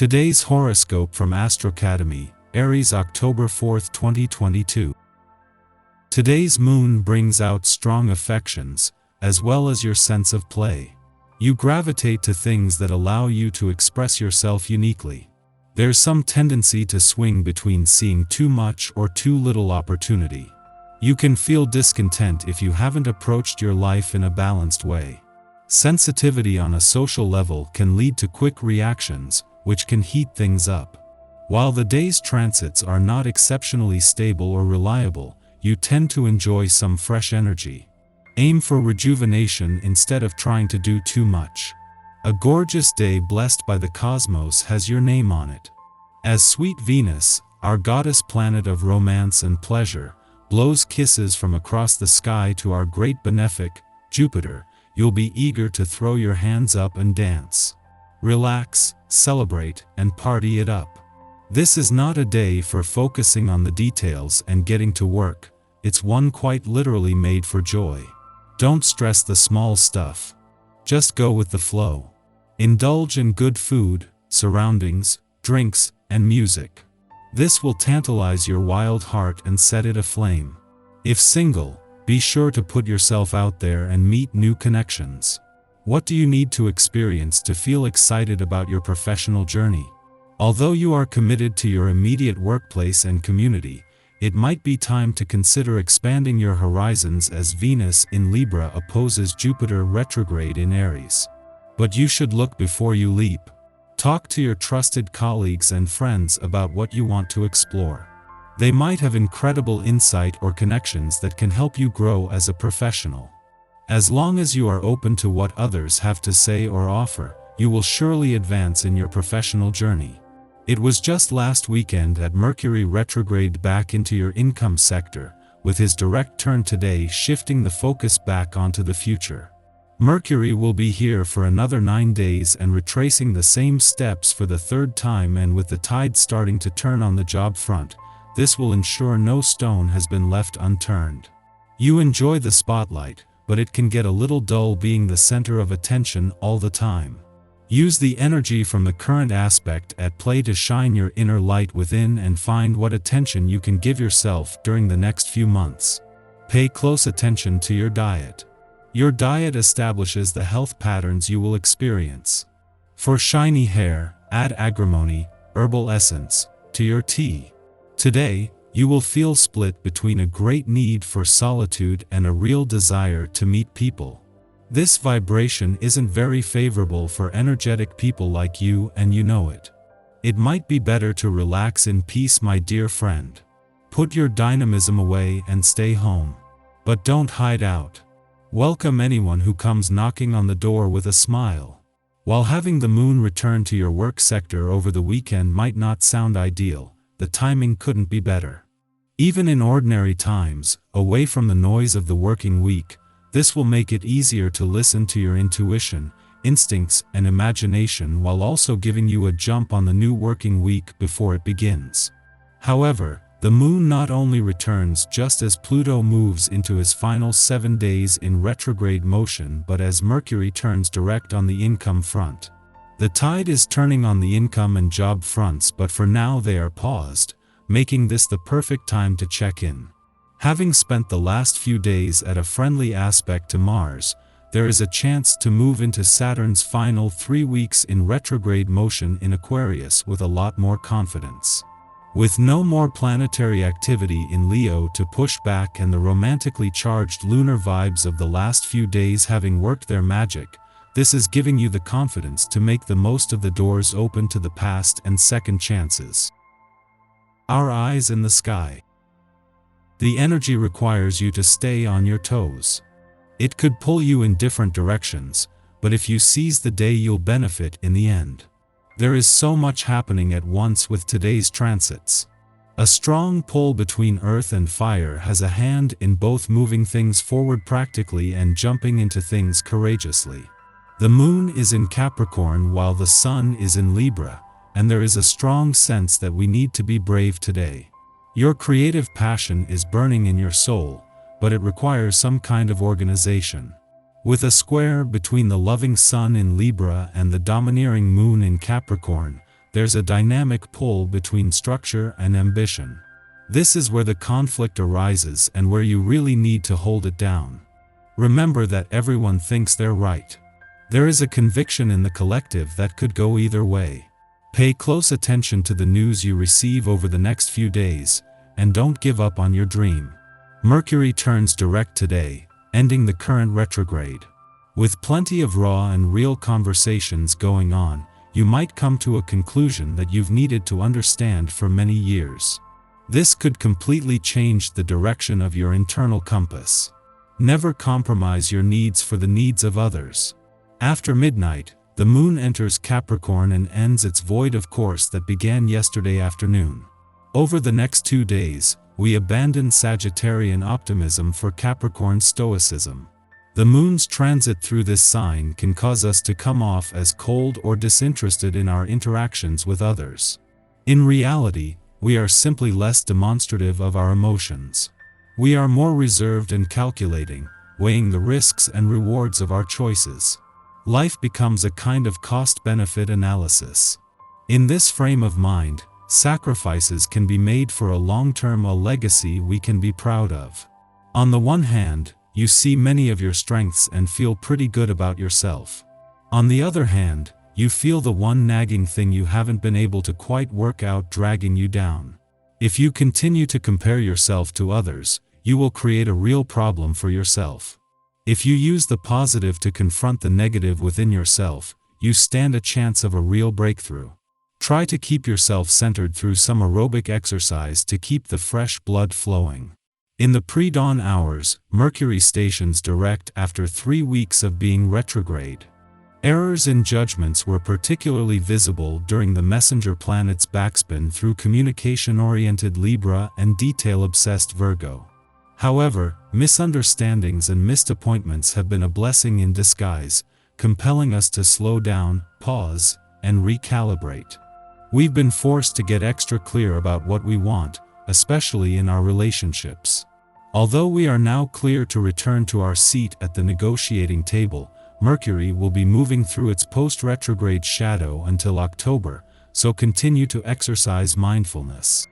Today's horoscope from Astrocademy, Aries, October 4th, 2022. Today's moon brings out strong affections, as well as your sense of play. You gravitate to things that allow you to express yourself uniquely. There's some tendency to swing between seeing too much or too little opportunity. You can feel discontent if you haven't approached your life in a balanced way. Sensitivity on a social level can lead to quick reactions, which can heat things up. While the day's transits are not exceptionally stable or reliable, you tend to enjoy some fresh energy. Aim for rejuvenation instead of trying to do too much. A gorgeous day blessed by the cosmos has your name on it. As sweet Venus, our goddess planet of romance and pleasure, blows kisses from across the sky to our great benefic, Jupiter, you'll be eager to throw your hands up and dance. Relax, celebrate, and party it up. This is not a day for focusing on the details and getting to work. It's one quite literally made for joy. Don't stress the small stuff. Just go with the flow. Indulge in good food, surroundings, drinks, and music. This will tantalize your wild heart and set it aflame. If single, be sure to put yourself out there and meet new connections. What do you need to experience to feel excited about your professional journey? Although you are committed to your immediate workplace and community, it might be time to consider expanding your horizons as Venus in Libra opposes Jupiter retrograde in Aries. But you should look before you leap. Talk to your trusted colleagues and friends about what you want to explore. They might have incredible insight or connections that can help you grow as a professional. As long as you are open to what others have to say or offer, you will surely advance in your professional journey. It was just last weekend that Mercury retrograde back into your income sector, with his direct turn today shifting the focus back onto the future. Mercury will be here for another 9 days and retracing the same steps for the third time, and with the tide starting to turn on the job front, this will ensure no stone has been left unturned. You enjoy the spotlight, but it can get a little dull being the center of attention all the time. Use the energy from the current aspect at play to shine your inner light within and find what attention you can give yourself during the next few months. Pay close attention to your diet. Your diet establishes the health patterns you will experience. For shiny hair, add agrimony, herbal essence, to your tea. Today, you will feel split between a great need for solitude and a real desire to meet people. This vibration isn't very favorable for energetic people like you, and you know it. It might be better to relax in peace, my dear friend. Put your dynamism away and stay home. But don't hide out. Welcome anyone who comes knocking on the door with a smile. While having the moon return to your work sector over the weekend might not sound ideal, the timing couldn't be better. Even in ordinary times, away from the noise of the working week, this will make it easier to listen to your intuition, instincts, and imagination while also giving you a jump on the new working week before it begins. However, the moon not only returns just as Pluto moves into his final 7 days in retrograde motion, but as Mercury turns direct on the income front. The tide is turning on the income and job fronts, but for now they are paused, making this the perfect time to check in. Having spent the last few days at a friendly aspect to Mars, there is a chance to move into Saturn's final 3 weeks in retrograde motion in Aquarius with a lot more confidence. With no more planetary activity in Leo to push back and the romantically charged lunar vibes of the last few days having worked their magic, this is giving you the confidence to make the most of the doors open to the past and second chances. Our eyes in the sky. The energy requires you to stay on your toes. It could pull you in different directions, but if you seize the day, you'll benefit in the end. There is so much happening at once with today's transits. A strong pull between earth and fire has a hand in both moving things forward practically and jumping into things courageously. The moon is in Capricorn while the sun is in Libra, and there is a strong sense that we need to be brave today. Your creative passion is burning in your soul, but it requires some kind of organization. With a square between the loving sun in Libra and the domineering moon in Capricorn, there's a dynamic pull between structure and ambition. This is where the conflict arises and where you really need to hold it down. Remember that everyone thinks they're right. There is a conviction in the collective that could go either way. Pay close attention to the news you receive over the next few days, and don't give up on your dream. Mercury turns direct today, ending the current retrograde. With plenty of raw and real conversations going on, you might come to a conclusion that you've needed to understand for many years. This could completely change the direction of your internal compass. Never compromise your needs for the needs of others. After midnight, the moon enters Capricorn and ends its void of course that began yesterday afternoon. Over the next 2 days, we abandon Sagittarian optimism for Capricorn stoicism. The moon's transit through this sign can cause us to come off as cold or disinterested in our interactions with others. In reality, we are simply less demonstrative of our emotions. We are more reserved and calculating, weighing the risks and rewards of our choices. Life becomes a kind of cost-benefit analysis. In this frame of mind, sacrifices can be made for a long-term legacy we can be proud of. On the one hand, you see many of your strengths and feel pretty good about yourself. On the other hand, you feel the one nagging thing you haven't been able to quite work out dragging you down. If you continue to compare yourself to others, you will create a real problem for yourself. If you use the positive to confront the negative within yourself, you stand a chance of a real breakthrough. Try to keep yourself centered through some aerobic exercise to keep the fresh blood flowing. In the pre-dawn hours, Mercury stations direct after 3 weeks of being retrograde. Errors in judgments were particularly visible during the messenger planet's backspin through communication-oriented Libra and detail-obsessed Virgo. However, misunderstandings and missed appointments have been a blessing in disguise, compelling us to slow down, pause, and recalibrate. We've been forced to get extra clear about what we want, especially in our relationships. Although we are now clear to return to our seat at the negotiating table, Mercury will be moving through its post-retrograde shadow until October, so continue to exercise mindfulness.